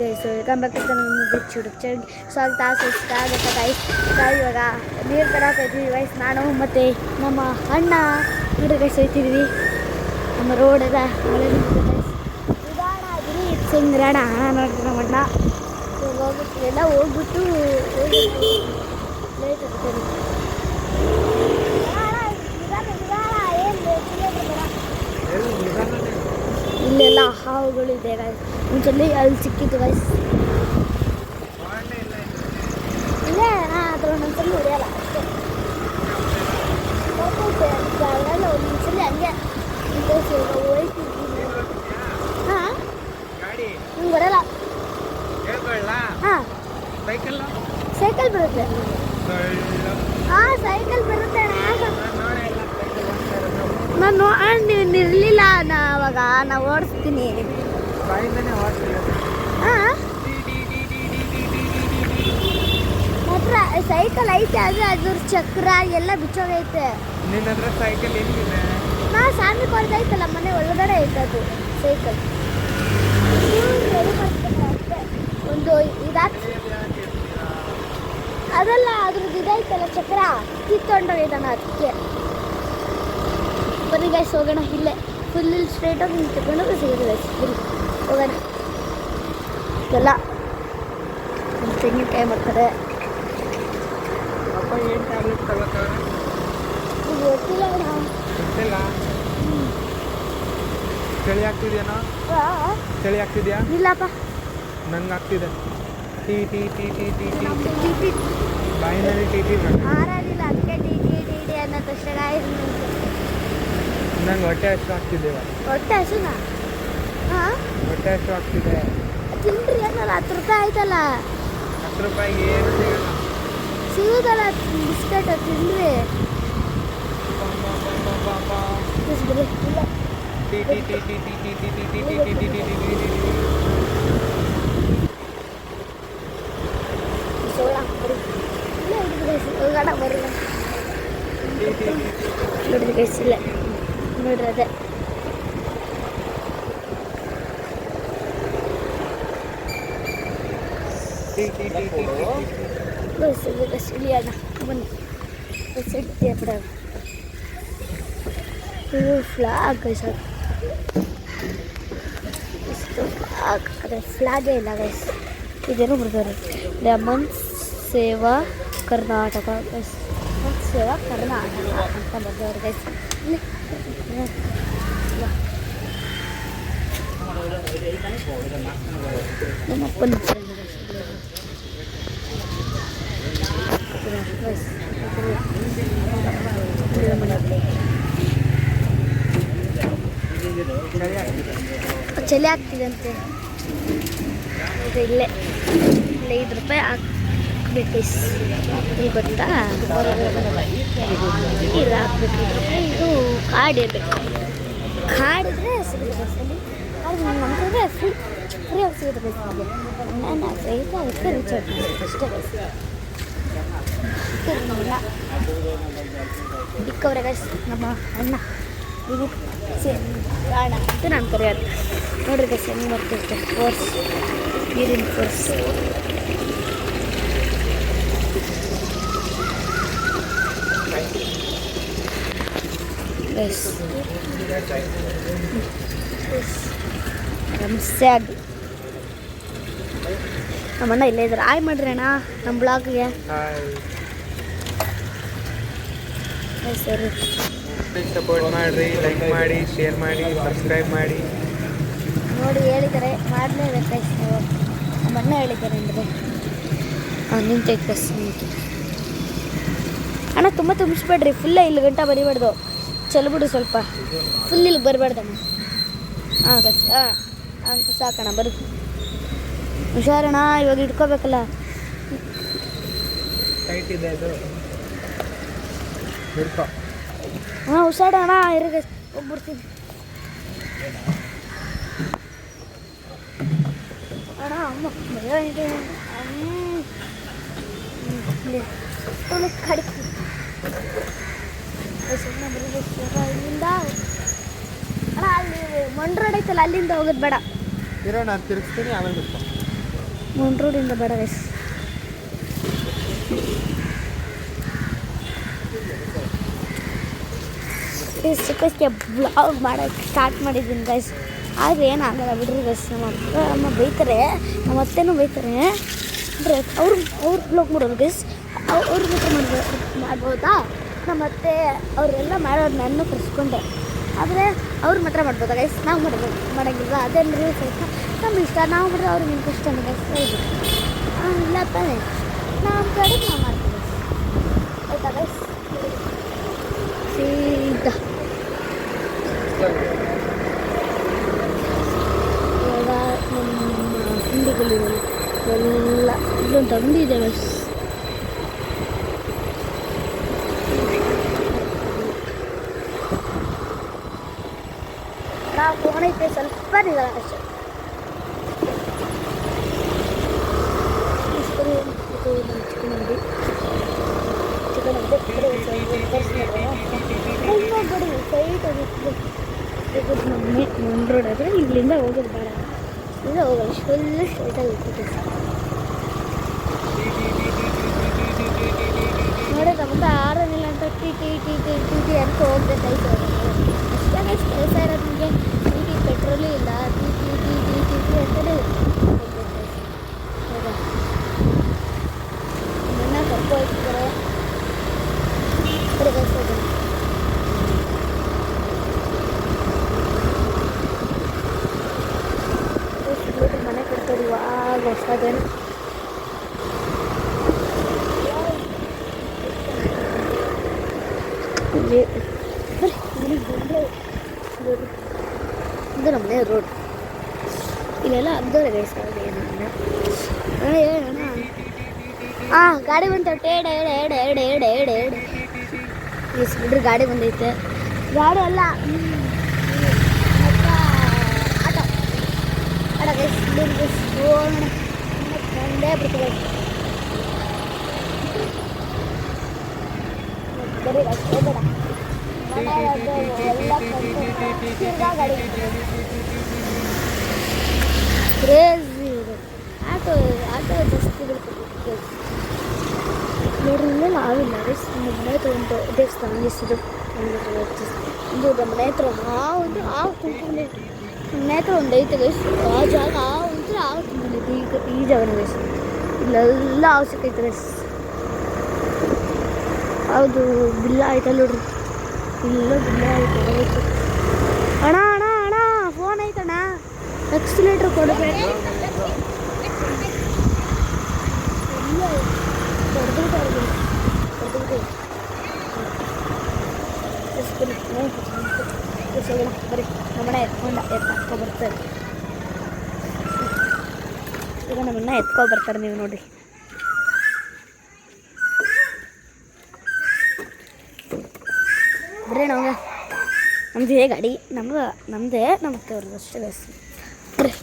Welcome back to ನಮ್ಮ YouTube channel ಸ್ವಾಗತ guys. ಇವಾಗ ನೀರು ತರಕ್ಕೆ ಇದ್ದೀವಿ ಗೈಸ್, ನಾನು ಮತ್ತು ನಮ್ಮ ಅಣ್ಣ ನೋಡ್ರಿ ಗೈಸ್ ಹೋಗ್ತಿದ್ವಿ. ನಮ್ಮ ರೋಡ್ ಅದ ಉದಾಹರಣೆ ಸಿಂಗ್ರಣ ನೋಡ್ರಿ ನಮ್ಮ ಅಣ್ಣ ಎಲ್ಲ ಹೋಗ್ಬಿಟ್ಟು ಲೇಟ್ ಆಗ್ತದೆ. ಇಲ್ಲೆಲ್ಲ ಹಾವುಗಳಿದೆ ಗೈಸ್. ಮುಂಚೆಲ್ಲಿ ಅಲ್ಲಿ ಸಿಕ್ಕಿದ್ದು ಗೈಸ್. ಇಲ್ಲೇ ನಾ ಅದ್ರ ಒಂದೊಂದ್ಸಲಿ ಹೊಡೆಯಲ್ಲ ಅಷ್ಟೇ. ಒಂದೊಂದ್ಸಲಿ ಹಂಗೆ ಹೋಯ್ತಿದ್ವಿ. ಹಾಂ ನಿಮ್ಗೆ ಬರಲ್ಲ. ಹಾಂ ಸೈಕಲ್ ಬರುತ್ತೆ. ಹಾಂ ಸೈಕಲ್ ಬರುತ್ತೆ. ನಾನು ನೀವು ಇರಲಿಲ್ಲ ಅವಾಗ ನಾವು ಓಡಿಸ್ತೀನಿ. ಹಾಂ ಮಾತ್ರ ಸೈಕಲ್ ಐತೆ, ಆದರೆ ಅದ್ರ ಚಕ್ರ ಎಲ್ಲ ಬಿಚ್ಚೋಗೈತೆ. ಸೈಕಲ್ ನಾ ಸ್ವಾಮಿ ಕಾಲೇಜ್ ಐತಲ್ಲ ಮನೆ ಒಳಗಡೆ ಐತೆ ಅದು ಸೈಕಲ್. ರೆಡಿ ಮಾಡ್ತೀನಿ ಅಷ್ಟೇ. ಒಂದು ಇದಾಗ್ತಿ ಅದಲ್ಲ ಅದ್ರದ್ದು ಇದೈತಲ್ಲ ಚಕ್ರ ಕಿತ್ತೊಂಡೋಗಿದ್ದಾನ. ಅದಕ್ಕೆ ಬನ್ನಿ ಗೈಸ್ ಹೋಗೋಣ. ಇಲ್ಲೇ ಫುಲ್ ಇಲ್ಲಿ ಸ್ಟ್ರೈಟಾಗಿ ನಿಂತ್ಕೊಂಡು ಸಿಗೋದು ಗೈಸ್. ಬನ್ನಿ ಹೋಗೋಣ. ಎಲ್ಲ ತೆಂಗಿನಕಾಯಿ ಮಾಡ್ತಾರೆ. ಗೊತ್ತಿಲ್ಲ ಚಳಿ ಆಗ್ತಿದ್ಯಾನೋ? ಚಳಿ ಆಗ್ತಿದ್ಯಾ? ಇಲ್ಲಪ್ಪ ನಂಗೆ ಆಗ್ತಿದೆ. Tea tea tea tea tea tea ಬಾಯಿನಲ್ಲಿ ಟೀ ಟೀ ಆರಾಗಿಲ್ಲ. ಅದಕ್ಕೆ ಟಿ ಟಿ ಟಿ ಟಿ ಅನ್ನೋ ತಕ್ಷಣ ನಂಗೆ ಹೊಟ್ಟೆ ಹಸು ಆಗ್ತಿದೆ. ಹೊಟ್ಟೆ ಹಸುನಾ? ಹಾಂ ಹೊಟ್ಟೆ ಹಸು ಆಗ್ತಿದೆ. ತಿನ್ರಿ ಏನಲ್ಲ. 10 ರೂಪಾಯಿ ಆಯ್ತಲ್ಲ. 10 ರೂಪಾಯಿಗೆ ಏನು ಸಿಗಲ್ಲ. ಸಿಗುದಲ್ಲ ಬಿಸ್ಕೆಟ್ ತಿಂದ್ರಿ. ನೋಡ್ರಿ ಕೈಸಿಲ್ಲ ನೋಡ್ರಿ ಅದೇ ಇಳಿಯೋಣ ಬನ್ನಿ. ಬಿಡ ಫ್ಲಾಗ್ ಗೈಸ್. ಫ್ಲಾಗ್ ಅದೇ ಫ್ಲಾಗೇ ಇಲ್ಲ ಗೈಸ್. ಇದೇನು ಬರ್ತಾರೆ ಲೆಮನ್ ಸೇವಾ ಕರ್ನಾಟಕ ಗೈಸ್. ಸೇವಾ ಕರ್ನಾಟಕ ಅಂತ ಬರ್ದವ್ರು ಗೈಸ್. ನಮ್ಮಪ್ಪನ ಚಳಿ ಆಗ್ತಿದೆ ಅಂತೆ. ಇಲ್ಲೇ 5 ರೂಪಾಯಿ ಹಾಕ್ಬೇಕು ಇಲ್ಲಿ ಗೊತ್ತಾ. ಇದು ಹಾಕ್ಬೇಕು 5 ರೂಪಾಯಿ. ಇದು ಕಾರ್ಡ್ ಇರಬೇಕು. ಕಾರ್ಡಿದ್ರೆ ಸಿಗುತ್ತೆ ಬಸ್ಸಲ್ಲಿ. ಕಾರ್ಡ್ ನಮ್ಗೆ ಫ್ರೀಯಾಗಿ ಸಿಗುತ್ತೆ ಬಸ್ಸಲ್ಲಿ. ನಾನು ಸಹಿತ ಅದಕ್ಕೆ ರೀಚಾರ್ಜ್ ಮಾಡ್ಬೇಕು ಅಷ್ಟೇ ಬಸ್. ಬಿಕ್ಕವ್ರೆ ಗೈಸ್ ನಮ್ಮ ಅಣ್ಣ. ಇದು ಅಣ್ಣ ಅಂತ ನಾನು ಕರೆಯೋದು. ನೋಡ್ರಿ ಗೈಸ್ ಹೆಂಗೆ ಬರ್ತಿರುತ್ತೆ ಫೋರ್ಸ್, ನೀರಿನ ಫೋರ್ಸ್. ಗೈಸ್ ನಮಸ್ತೆ ಆಗಿ ನಮ್ಮ ಅಣ್ಣ ಇಲ್ಲೇ ಇದ್ದಾರೆ. ಆಯ್ ಮಾಡ್ರಿ ಅಣ್ಣ ನಮ್ಮ ಬ್ಲಾಗ್ಗೆ. ಸರಿ ಸಪೋರ್ಟ್ ಮಾಡಿರಿ, ಲೈಕ್ ಮಾಡಿ, ಶೇರ್ ಮಾಡಿ, ಸಬ್ಸ್ಕ್ರೈಬ್ ಮಾಡಿ. ನೋಡಿ ಹೇಳಿದ್ದಾರೆ ಮಾಡಲೇಬೇಕು ಗೈಸ್. ನೀವು ನಮ್ಮ ಅಣ್ಣ ಹೇಳಿದ್ದಾರೆ ಅಂದರೆ ನಿಂತೈತೆ ಗೈಸ್. ಅಣ್ಣ ತುಂಬ ತುಂಬಿಸ್ಬೇಡ್ರಿ. ಫುಲ್ಲೇ ಇಲ್ಲಿ ಗಂಟ ಬರಿಬಾರ್ದು. ಚಲ್ಬಿಡು ಸ್ವಲ್ಪ. ಫುಲ್ ಇಲ್ಲಿ ಬರಬಾರ್ದಣ್ಣ. ಹಾಂ ಗೈಸ್. ಹಾಂ ಅಂತ ಸಾಕಣ್ಣ. ಬರು ಹುಷಾರಣ್ಣ. ಇವಾಗ ಇಟ್ಕೋಬೇಕಲ್ಲ. ಟೈಟ್ ಇದೆ ಅದು. ಹಿಡ್ಕೊ. ಹಾಂ ಹುಷಾರಣ್ಣ. ಇರುಗ ಹೋಗ್ಬಿಡ್ತೀನಿ ಅಣ್ಣ. ಅಮ್ಮ ಇದೆ ಕಡಿಕೆ ಇಲ್ಲಿಂದ ಅಣ್ಣ. ಅಲ್ಲಿ ಮಂಡ್ರೋಡ್ ಐತಲ್ಲ ಅಲ್ಲಿಂದ ಹೋಗೋದು ಬೇಡ. ಇರೋ ನಾನು ತಿರುಗಿಸ್ತೀನಿ ಆಮೇಲೆ ಬಿಟ್ಟು ಒಂದು ರೋಡಿಂದ ಬೇಡ ಗೈಸ್. ಚಿಕ್ಕಕ್ಕೆ ಬ್ಲಾಗ್ ಮಾಡೋಕ್ಕೆ ಸ್ಟಾರ್ಟ್ ಮಾಡಿದ್ದೀನಿ ಗೈಸ್. ಆದರೆ ಏನಾಗಲ್ಲ ಬಿಡ್ರಿ ಗೈಸ್. ನಮ್ಮ ಬೈತಾರೆ, ನಮ್ಮ ಅತ್ತೆನೂ ಬೈತಾರೆ. ಅಂದರೆ ಅವ್ರ ಬ್ಲಾಗ್ ಮಾಡೋದು ಗೈಸ್. ಅವ್ರ ಮಾತ್ರ ಮಾಡ್ಬೋದಾ? ನಮ್ಮ ಅತ್ತೆ ಅವರೆಲ್ಲ ಮಾಡೋರು ನಾನು ಕರೆಸ್ಕೊಂಡೆ. ಆದರೆ ಅವ್ರು ಮಾತ್ರ ಮಾಡ್ಬೋದಾ ಗೈಸ್? ನಾವು ಮಾಡೋಂಗಿಲ್ವ? ಅದೇನು ಸ್ವಲ್ಪ ನಮ್ಗೆ ಇಷ್ಟ, ನಾವು ಮಾಡಿದ್ರೆ ಅವ್ರಿಗೆ ನಿಮ್ಗೆ ಇಷ್ಟ ಗೈಸ್. ಹೌದು, ಇಲ್ಲ ತಾನೆ, ನಮ್ಮ ಕಡೆ ನಾವು ಮಾಡ್ತೀವಿ ಆಯ್ತಾ ಗೈಸ್? ಸೀದಾ ಇವಾಗ ನಮ್ಮ ಅಂಗಡಿಗಳಿವೆ ಎಲ್ಲ. ಇಲ್ಲೊಂದು ಅಂಗಡಿ ಇದೆ ಗೈಸ್. ನಾವು ಫೋನ್ ಐತೆ ಸ್ವಲ್ಪ ನಿಲ್ಲ ಅಷ್ಟೇ. ಚಿಕನ್ ಅಂಗಡಿ ಸೈಟ್ ಆಗುತ್ತೆ. ಒಂದು ರೋಡ್ ಆದರೆ ಇಲ್ಲಿಂದ ಹೋಗೋದು ಬೇಡ, ಇಲ್ಲಿಂದ ಹೋಗಲ್ಲ, ಫುಲ್ ಸ್ಟ್ರೈಟಾಗಿ ಹೋಗ್ತದೆ ನೋಡಿ. ನಮ್ದು ಆರೋದಿಲ್ಲ ಅಂತ T T T T T T ಅಂತ ಹೋಗ್ಬೇಕಾಯ್ತು. ಅಷ್ಟೇ ಕೆಲಸ ಇರೋದು ನಮಗೆ. ಟಿ ಟಿ ಪೆಟ್ರೋಲು ಇಲ್ಲ, T T T T T T ಅಂತಲೇ ಹೌದಾ? ಮಣ್ಣ ಕರ್ಕೊ ಹೋಗ್ತಿದ್ದಾರೆ ಮನೆ ಕಟ್ತಾರೆ ಇವಾಗ ಹೊಸದೇನು. ಇದು ನಮ್ಮನೆ ರೋಡ್. ಇಲ್ಲೆಲ್ಲ ಅಗ್ದವ್ರೆ ಗೈಸ್ತಾರೆ. ಹಾಂ, ಗಾಡಿ ಬಂತವ. ಬಿಡ್ರಿ, ಗಾಡಿ ಬಂದೈತೆ. ಗಾಡಿ ಅಲ್ಲ, ಆಟೋ ಆಟೋ ಗೈಸ್. ಕಂಡೇ ಬಿಡ್ತೀವಿ ಬರೀ ಅಷ್ಟೇ ಬೇಡ. ಕ್ರೇಜಿ ಇದೆ ಆಟೋ. ಆಟೋ ಜಾಸ್ತಿ ಬಿಡ್ತೀವಿ ನೋಡ್ರಿ. ಇಲ್ಲೇ ನಾವಿಲ್ಲ ಗೈಸ್. ನಮ್ಮ ಮನೆ ಹತ್ರ ಒಂದು ದೇವಸ್ಥಾನ ಹೆಸರು ಇದು ನಮ್ಮ ಮನೆ ಹತ್ರ ಹಾವು ತುಂಬಿಕೊಂಡಿತ್ತು. ನಮ್ಮ ಮನೆ ಹತ್ರ ಒಂದು ಐತೆ ಗೈಸ್. ಆ ಜಾಗ ಒಂಥರ ಹಾವು ತುಂಬಿಕೊಂಡಿತ್ತು. ಈ ಜಾಗನ ಗೈಸ್. ಇಲ್ಲೆಲ್ಲ ಹಾವು ಸಿಕ್ಕೈತೆ ಗೈಸ್. ಹೌದು, ಬಿಲ್ಲ ಆಯ್ತಲ್ಲ ನೋಡ್ರಿ. ಇಲ್ಲ ಬಿಲ್ಲ ಆಯ್ತು. ಅಣ್ಣ ಅಣ್ಣ ಅಣ್ಣ ಫೋನ್ ಐತಣ್ಣ, ಎಕ್ಸಿಲೇಟ್ರ್ ಕೊಡಬೇಕು. ಬರೀ ನಮ್ಮಣ್ಣ ಎತ್ಕೊಬರ್ತಾರೆ. ಈಗ ನಮ್ಮಣ್ಣ ಎತ್ಕೊಬರ್ತಾರೆ, ನೀವು ನೋಡಿರಿ. ಬರೀ ನಮ್ಗೆ ನಮ್ಮದೇ ಗಾಡಿ, ನಮ್ಮದೇ ನಮ್ಮ ಅವ್ರದ್ದು ಅಷ್ಟೇ ಬೇಸ್. ಬರ್ರಿ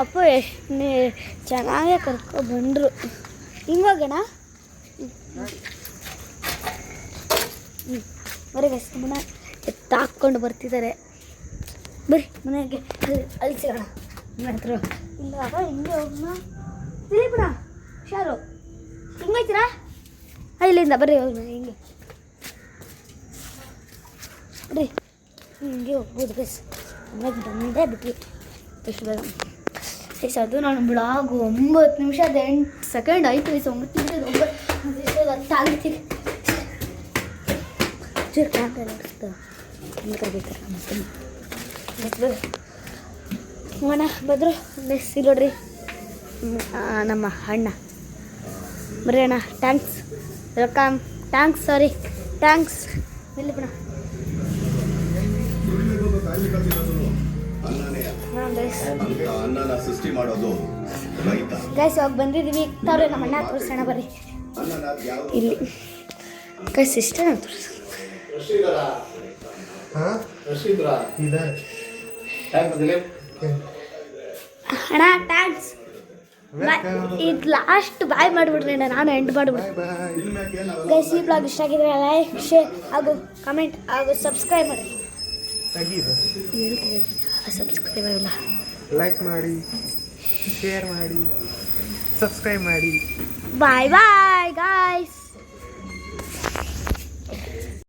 ಅಪ್ಪ ಎಷ್ಟು ಚೆನ್ನಾಗೇ ಕರ್ಕೊಬಂದರು. ಹಿಂಗೋಗಣ ಬರೀ ಗೈಸ್. ನಮ್ಮನ್ನ ಎತ್ತಾಕ್ಕೊಂಡು ಬರ್ತಿದ್ದಾರೆ. ಬರ್ರಿ ಮನೆಗೆ ಅಲ್ಲಿ ಸಿಗೋಣ. ಮನೆ ಹತ್ರ ಇಲ್ಲ ಹಿಂಗೆ ಹೋಗೋಣ. ದಿಲೀಪಣ ಹುಷಾರು, ಹಿಂಗೈತೀರಾ? ಇಲ್ಲಿಂದ ಬರ್ರಿ ಹೋಗೋಣ. ಹಿಂಗೆ ಬರ್ರಿ, ಹಿಂಗೆ ಹೋಗ್ಬೋದು ಗೈಸ್. ಆಮೇಲೆ ಬಂದೇ ಬಿಟ್ವಿ ಎಷ್ಟು ಬೇಗ ಗೈಸ್. ಅದು ನಾನು ಬ್ಲಾಗ್ 9 ನಿಮಿಷದ 8 ಸೆಕೆಂಡ್ ಆಯಿತು ಗೈಸ್. 9 ನಿಮಿಷದ 9 10 ಆಗ್ತೀನಿ. ಚೂರು ಕ್ಯಾಮ್ರಾ ನಡೆಸ್ತಾ ಬೇಕಾರೆ ಮತ್ತೆ ಹೋಗೋಣ. ಬದ್ರು ನೆಕ್ಸ್ಟ್ ನೋಡ್ರಿ ನಮ್ಮ ಅಣ್ಣ. ಬರ್ರಿ ಅಣ್ಣ. Thanks, welcome. ಥ್ಯಾಂಕ್ಸ್ ನಿಲ್ಲಿಪಣ. ಸೃಷ್ಟಿ ಮಾಡೋದು ಗೈಸ್. ಇವಾಗ ಬಂದಿದ್ದೀವಿ ಇಕ್ತಾವ್ರೆ ನಮ್ಮ ಅಣ್ಣ ತೋರಿಸೋಣ ಬರ್ರಿ. ಇಲ್ಲಿ ಗೈಸ್ ಇಷ್ಟ ನಾನು ತೋರಿಸ. ಅಣ್ಣ ಥ್ಯಾಂಕ್ಸ್. ಇದು ಲಾಸ್ಟ್ ಬಾಯ್ ಮಾಡಿಬಿಡ್ರಿ ನಾನು ಎಂಡ್ ಮಾಡಿಬಿಡ್ರಿ. ಗೈಸ್ ಈ ಬ್ಲಾಗ್ ಇಷ್ಟ ಆಗಿದ್ರೆ ಲೈಕ್ ಶೇರ್ ಹಾಗೂ ಕಮೆಂಟ್ ಹಾಗೂ ಸಬ್ಸ್ಕ್ರೈಬ್ ಮಾಡಿ. ಸಬ್ಸ್ಕ್ರೈಬ್ ಆಗಿಲ್ಲ, ಲೈಕ್ ಮಾಡಿ, ಶೇರ್ ಮಾಡಿ, ಸಬ್ಸ್ಕ್ರೈಬ್ ಮಾಡಿ. ಬಾಯ್ ಬಾಯ್ ಗಾಯ್ಸ್.